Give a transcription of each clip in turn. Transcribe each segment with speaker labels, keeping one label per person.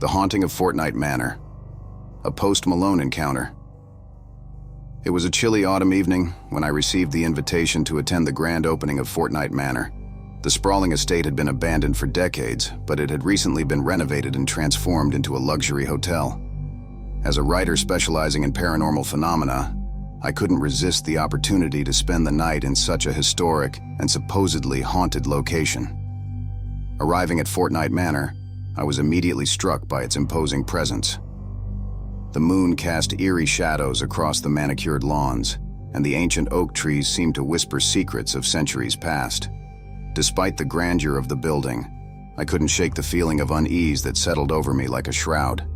Speaker 1: The Haunting of Fortnight Manor. A post-Malone encounter. It was a chilly autumn evening when I received the invitation to attend the grand opening of Fortnight Manor. The sprawling estate had been abandoned for decades, but it had recently been renovated and transformed into a luxury hotel. As a writer specializing in paranormal phenomena, I couldn't resist the opportunity to spend the night in such a historic and supposedly haunted location. Arriving at Fortnight Manor, I was immediately struck by its imposing presence. The moon cast eerie shadows across the manicured lawns, and the ancient oak trees seemed to whisper secrets of centuries past. Despite the grandeur of the building, I couldn't shake the feeling of unease that settled over me like a shroud.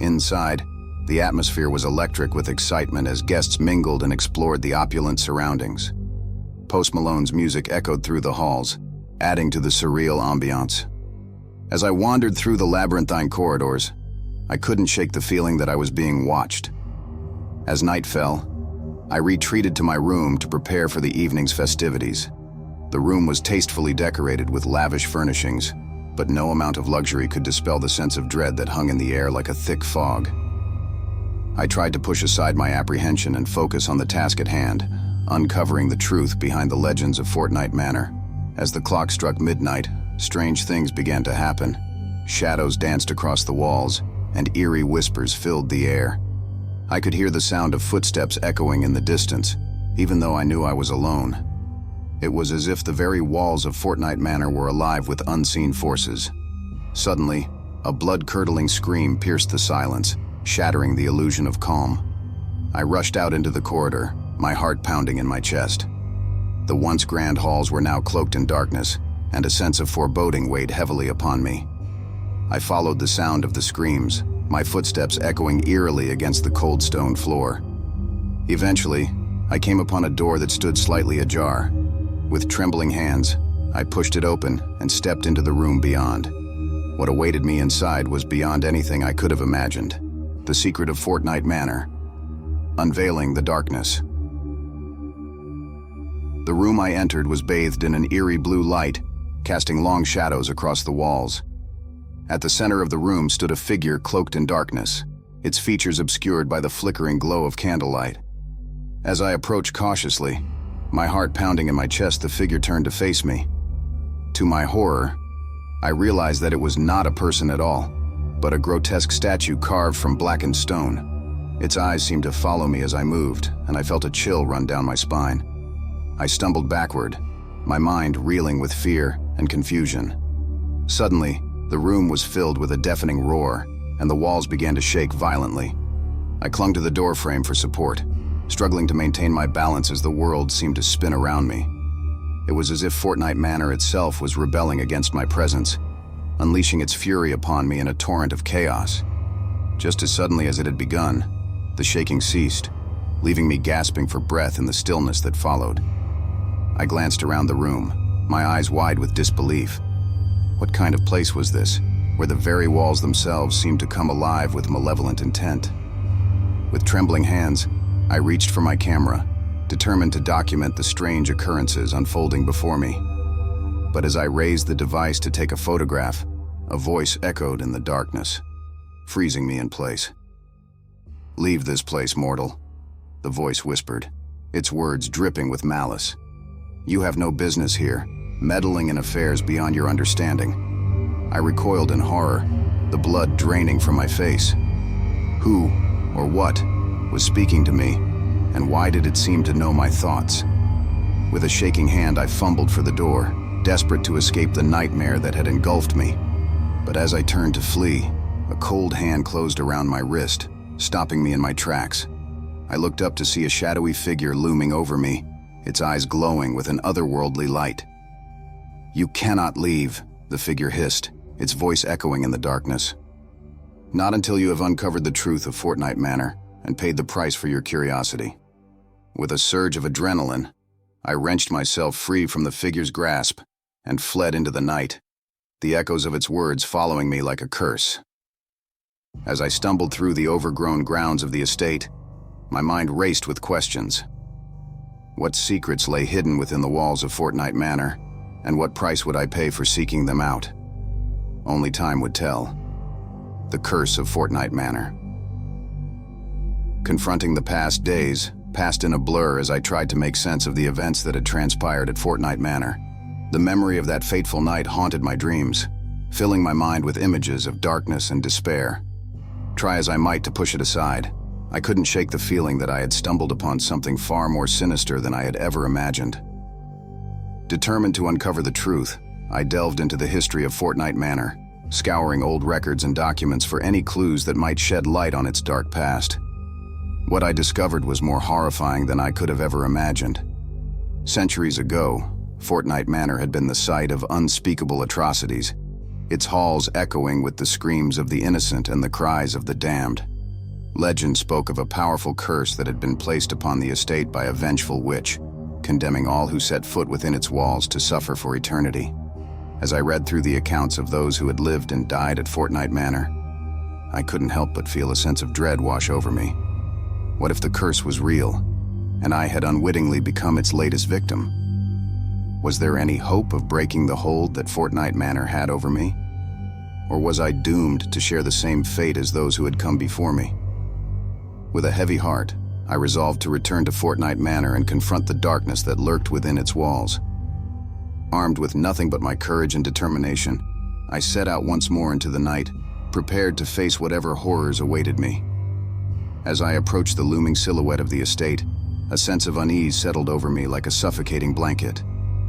Speaker 1: Inside, the atmosphere was electric with excitement as guests mingled and explored the opulent surroundings. Post Malone's music echoed through the halls, adding to the surreal ambiance. As I wandered through the labyrinthine corridors, I couldn't shake the feeling that I was being watched. As night fell, I retreated to my room to prepare for the evening's festivities. The room was tastefully decorated with lavish furnishings, but no amount of luxury could dispel the sense of dread that hung in the air like a thick fog. I tried to push aside my apprehension and focus on the task at hand, uncovering the truth behind the legends of Fortnight Manor. As the clock struck midnight, strange things began to happen. Shadows danced across the walls, and eerie whispers filled the air. I could hear the sound of footsteps echoing in the distance, even though I knew I was alone. It was as if the very walls of Fortnight Manor were alive with unseen forces. Suddenly, a blood-curdling scream pierced the silence, shattering the illusion of calm. I rushed out into the corridor, my heart pounding in my chest. The once grand halls were now cloaked in darkness, and a sense of foreboding weighed heavily upon me. I followed the sound of the screams, my footsteps echoing eerily against the cold stone floor. Eventually, I came upon a door that stood slightly ajar. With trembling hands, I pushed it open and stepped into the room beyond. What awaited me inside was beyond anything I could have imagined. The secret of Fortnight Manor. Unveiling the darkness. The room I entered was bathed in an eerie blue light, casting long shadows across the walls. At the center of the room stood a figure cloaked in darkness, its features obscured by the flickering glow of candlelight. As I approached cautiously, my heart pounding in my chest, the figure turned to face me. To my horror, I realized that it was not a person at all, but a grotesque statue carved from blackened stone. Its eyes seemed to follow me as I moved, and I felt a chill run down my spine. I stumbled backward, my mind reeling with fear and confusion. Suddenly, the room was filled with a deafening roar, and the walls began to shake violently. I clung to the doorframe for support, struggling to maintain my balance as the world seemed to spin around me. It was as if Fortnight Manor itself was rebelling against my presence, unleashing its fury upon me in a torrent of chaos. Just as suddenly as it had begun, the shaking ceased, leaving me gasping for breath in the stillness that followed. I glanced around the room, my eyes wide with disbelief. What kind of place was this, where the very walls themselves seemed to come alive with malevolent intent? With trembling hands, I reached for my camera, determined to document the strange occurrences unfolding before me. But as I raised the device to take a photograph, a voice echoed in the darkness, freezing me in place. "Leave this place, mortal," the voice whispered, its words dripping with malice. "You have no business here, meddling in affairs beyond your understanding." I recoiled in horror, the blood draining from my face. Who, or what, was speaking to me, and why did it seem to know my thoughts? With a shaking hand, I fumbled for the door, desperate to escape the nightmare that had engulfed me. But as I turned to flee, a cold hand closed around my wrist, stopping me in my tracks. I looked up to see a shadowy figure looming over me, its eyes glowing with an otherworldly light. "You cannot leave," the figure hissed, its voice echoing in the darkness. "Not until you have uncovered the truth of Fortnight Manor and paid the price for your curiosity." With a surge of adrenaline, I wrenched myself free from the figure's grasp and fled into the night, the echoes of its words following me like a curse. As I stumbled through the overgrown grounds of the estate, my mind raced with questions. What secrets lay hidden within the walls of Fortnight Manor, and what price would I pay for seeking them out? Only time would tell. The curse of Fortnite Manor. Confronting the past days passed in a blur as I tried to make sense of the events that had transpired at Fortnite Manor. The memory of that fateful night haunted my dreams, filling my mind with images of darkness and despair. Try as I might to push it aside, I couldn't shake the feeling that I had stumbled upon something far more sinister than I had ever imagined. Determined to uncover the truth, I delved into the history of Fortnite Manor, scouring old records and documents for any clues that might shed light on its dark past. What I discovered was more horrifying than I could have ever imagined. Centuries ago, Fortnite Manor had been the site of unspeakable atrocities, its halls echoing with the screams of the innocent and the cries of the damned. Legend spoke of a powerful curse that had been placed upon the estate by a vengeful witch, condemning all who set foot within its walls to suffer for eternity. As I read through the accounts of those who had lived and died at Fortnite Manor, I couldn't help but feel a sense of dread wash over me. What if the curse was real, and I had unwittingly become its latest victim? Was there any hope of breaking the hold that Fortnite Manor had over me? Or was I doomed to share the same fate as those who had come before me? With a heavy heart, I resolved to return to Fortnite Manor and confront the darkness that lurked within its walls. Armed with nothing but my courage and determination, I set out once more into the night, prepared to face whatever horrors awaited me. As I approached the looming silhouette of the estate, a sense of unease settled over me like a suffocating blanket.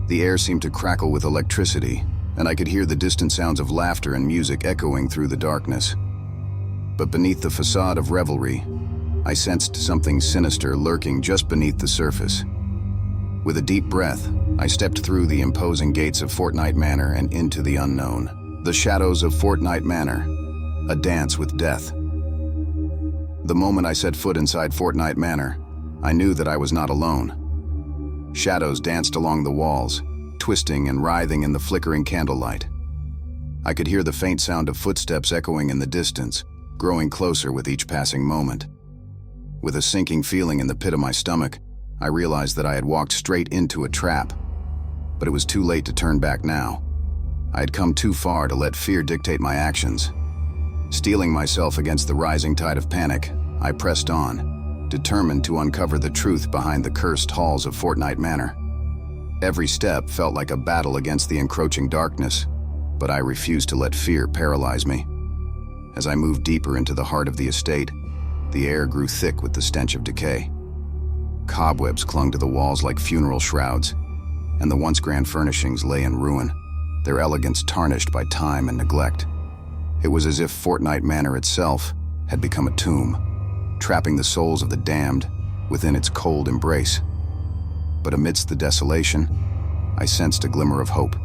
Speaker 1: The air seemed to crackle with electricity, and I could hear the distant sounds of laughter and music echoing through the darkness. But beneath the facade of revelry, I sensed something sinister lurking just beneath the surface. With a deep breath, I stepped through the imposing gates of Fortnite Manor and into the unknown. The shadows of Fortnite Manor, a dance with death. The moment I set foot inside Fortnite Manor, I knew that I was not alone. Shadows danced along the walls, twisting and writhing in the flickering candlelight. I could hear the faint sound of footsteps echoing in the distance, growing closer with each passing moment. With a sinking feeling in the pit of my stomach, I realized that I had walked straight into a trap. But it was too late to turn back now. I had come too far to let fear dictate my actions. Steeling myself against the rising tide of panic, I pressed on, determined to uncover the truth behind the cursed halls of Fortnite Manor. Every step felt like a battle against the encroaching darkness, but I refused to let fear paralyze me. As I moved deeper into the heart of the estate, the air grew thick with the stench of decay. Cobwebs clung to the walls like funeral shrouds, and the once grand furnishings lay in ruin, their elegance tarnished by time and neglect. It was as if Fortnite Manor itself had become a tomb, trapping the souls of the damned within its cold embrace. But amidst the desolation, I sensed a glimmer of hope.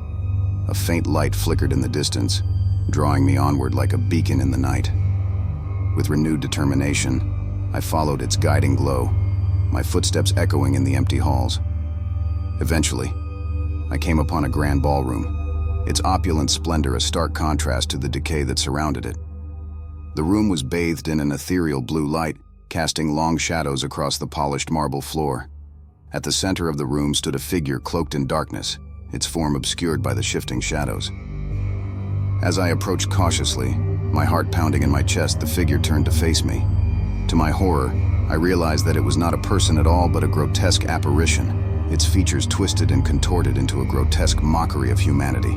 Speaker 1: A faint light flickered in the distance, drawing me onward like a beacon in the night. With renewed determination, I followed its guiding glow, my footsteps echoing in the empty halls. Eventually, I came upon a grand ballroom, its opulent splendor a stark contrast to the decay that surrounded it. The room was bathed in an ethereal blue light, casting long shadows across the polished marble floor. At the center of the room stood a figure cloaked in darkness, its form obscured by the shifting shadows. As I approached cautiously, my heart pounding in my chest, the figure turned to face me. To my horror, I realized that it was not a person at all but a grotesque apparition, its features twisted and contorted into a grotesque mockery of humanity.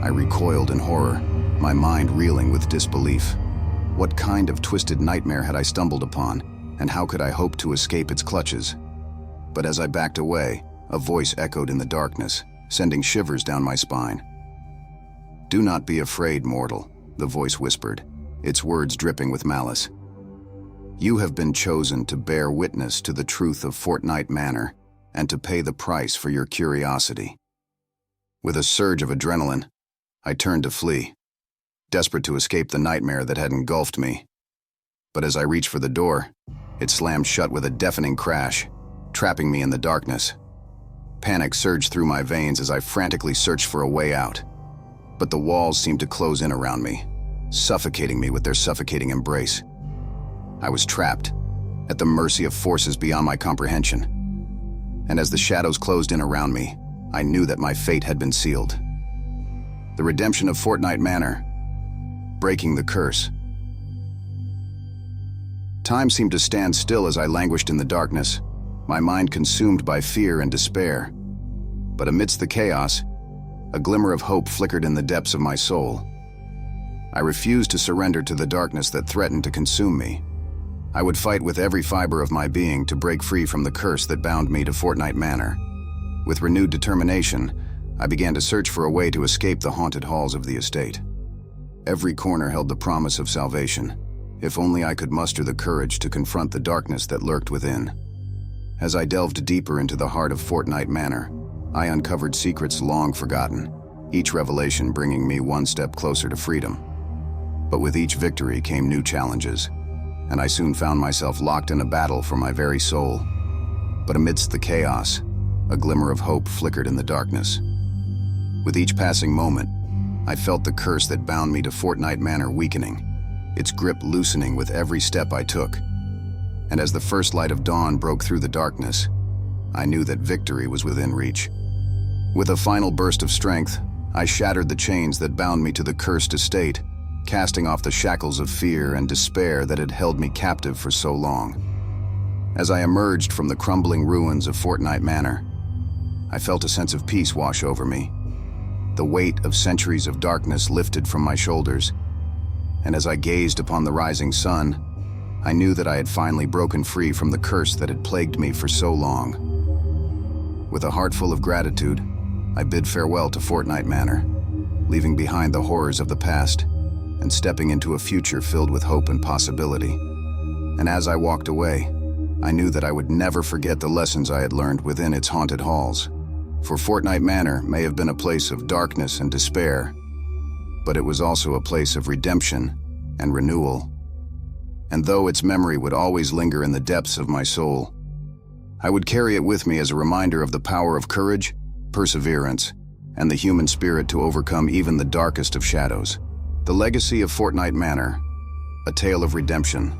Speaker 1: I recoiled in horror, my mind reeling with disbelief. What kind of twisted nightmare had I stumbled upon, and how could I hope to escape its clutches? But as I backed away, a voice echoed in the darkness, sending shivers down my spine. "Do not be afraid, mortal," the voice whispered, its words dripping with malice. "You have been chosen to bear witness to the truth of Fortnite Manor and to pay the price for your curiosity." With a surge of adrenaline, I turned to flee, desperate to escape the nightmare that had engulfed me. But as I reached for the door, it slammed shut with a deafening crash, trapping me in the darkness. Panic surged through my veins as I frantically searched for a way out. But the walls seemed to close in around me, suffocating me with their suffocating embrace. I was trapped, at the mercy of forces beyond my comprehension. And as the shadows closed in around me, I knew that my fate had been sealed. The redemption of Fortnite Manor, breaking the curse, Time seemed to stand still as I languished in the darkness, my mind consumed by fear and despair. But amidst the chaos, a glimmer of hope flickered in the depths of my soul. I refused to surrender to the darkness that threatened to consume me. I would fight with every fiber of my being to break free from the curse that bound me to Fortnite Manor. With renewed determination, I began to search for a way to escape the haunted halls of the estate. Every corner held the promise of salvation, if only I could muster the courage to confront the darkness that lurked within. As I delved deeper into the heart of Fortnite Manor, I uncovered secrets long forgotten, each revelation bringing me one step closer to freedom. But with each victory came new challenges, and I soon found myself locked in a battle for my very soul. But amidst the chaos, a glimmer of hope flickered in the darkness. With each passing moment, I felt the curse that bound me to Fortnite Manor weakening, its grip loosening with every step I took. And as the first light of dawn broke through the darkness, I knew that victory was within reach. With a final burst of strength, I shattered the chains that bound me to the cursed estate, casting off the shackles of fear and despair that had held me captive for so long. As I emerged from the crumbling ruins of Fortnite Manor, I felt a sense of peace wash over me. The weight of centuries of darkness lifted from my shoulders, and as I gazed upon the rising sun, I knew that I had finally broken free from the curse that had plagued me for so long. With a heart full of gratitude, I bid farewell to Fortnite Manor, leaving behind the horrors of the past and stepping into a future filled with hope and possibility. And as I walked away, I knew that I would never forget the lessons I had learned within its haunted halls. For Fortnite Manor may have been a place of darkness and despair, but it was also a place of redemption and renewal. And though its memory would always linger in the depths of my soul, I would carry it with me as a reminder of the power of courage, perseverance, and the human spirit to overcome even the darkest of shadows. The legacy of Fortnite Manor, a tale of redemption.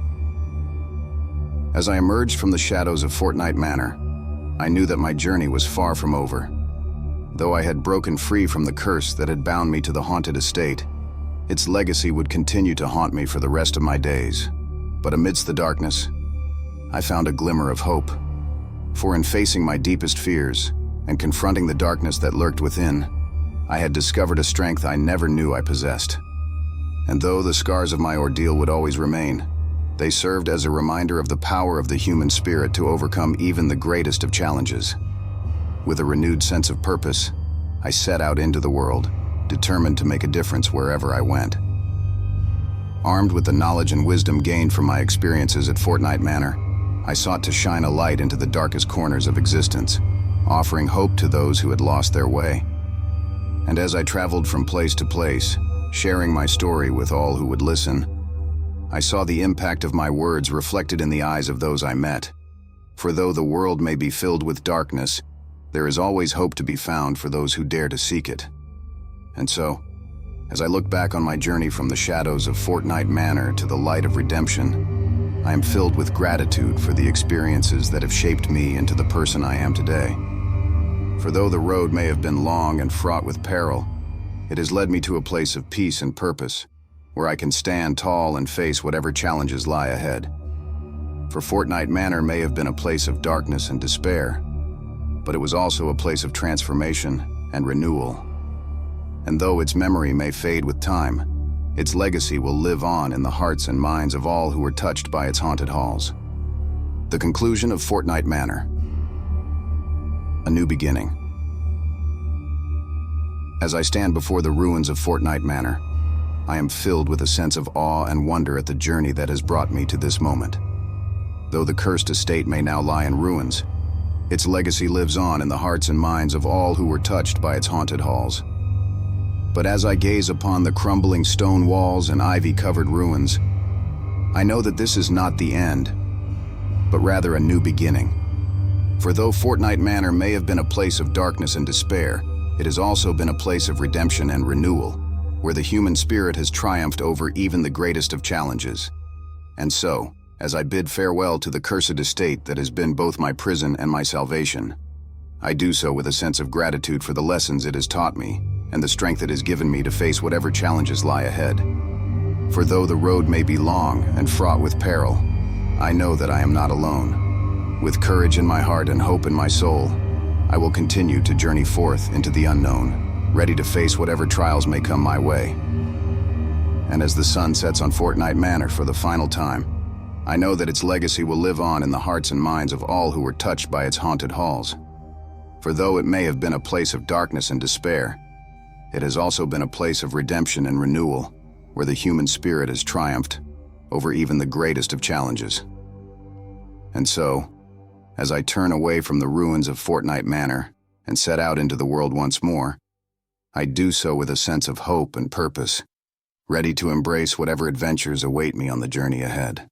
Speaker 1: As I emerged from the shadows of Fortnite Manor, I knew that my journey was far from over. Though I had broken free from the curse that had bound me to the haunted estate, its legacy would continue to haunt me for the rest of my days. But amidst the darkness, I found a glimmer of hope. For in facing my deepest fears and confronting the darkness that lurked within, I had discovered a strength I never knew I possessed. And though the scars of my ordeal would always remain, they served as a reminder of the power of the human spirit to overcome even the greatest of challenges. With a renewed sense of purpose, I set out into the world, determined to make a difference wherever I went. Armed with the knowledge and wisdom gained from my experiences at Fortnite Manor, I sought to shine a light into the darkest corners of existence, offering hope to those who had lost their way. And as I traveled from place to place, sharing my story with all who would listen, I saw the impact of my words reflected in the eyes of those I met. For though the world may be filled with darkness, there is always hope to be found for those who dare to seek it. And so, as I look back on my journey from the shadows of Fortnite Manor to the light of redemption, I am filled with gratitude for the experiences that have shaped me into the person I am today. For though the road may have been long and fraught with peril, it has led me to a place of peace and purpose, where I can stand tall and face whatever challenges lie ahead. For Fortnite Manor may have been a place of darkness and despair, but it was also a place of transformation and renewal. And though its memory may fade with time, its legacy will live on in the hearts and minds of all who were touched by its haunted halls. The conclusion of Fortnite Manor. A new beginning. As I stand before the ruins of Fortnite Manor, I am filled with a sense of awe and wonder at the journey that has brought me to this moment. Though the cursed estate may now lie in ruins, its legacy lives on in the hearts and minds of all who were touched by its haunted halls. But as I gaze upon the crumbling stone walls and ivy-covered ruins, I know that this is not the end, but rather a new beginning. For though Fortnite Manor may have been a place of darkness and despair, it has also been a place of redemption and renewal, where the human spirit has triumphed over even the greatest of challenges. And so, as I bid farewell to the cursed estate that has been both my prison and my salvation, I do so with a sense of gratitude for the lessons it has taught me and the strength it has given me to face whatever challenges lie ahead. For though the road may be long and fraught with peril, I know that I am not alone. With courage in my heart and hope in my soul, I will continue to journey forth into the unknown, ready to face whatever trials may come my way. And as the sun sets on Fortnite Manor for the final time, I know that its legacy will live on in the hearts and minds of all who were touched by its haunted halls. For though it may have been a place of darkness and despair, it has also been a place of redemption and renewal, where the human spirit has triumphed over even the greatest of challenges. And so, as I turn away from the ruins of Fortnite Manor and set out into the world once more, I do so with a sense of hope and purpose, ready to embrace whatever adventures await me on the journey ahead.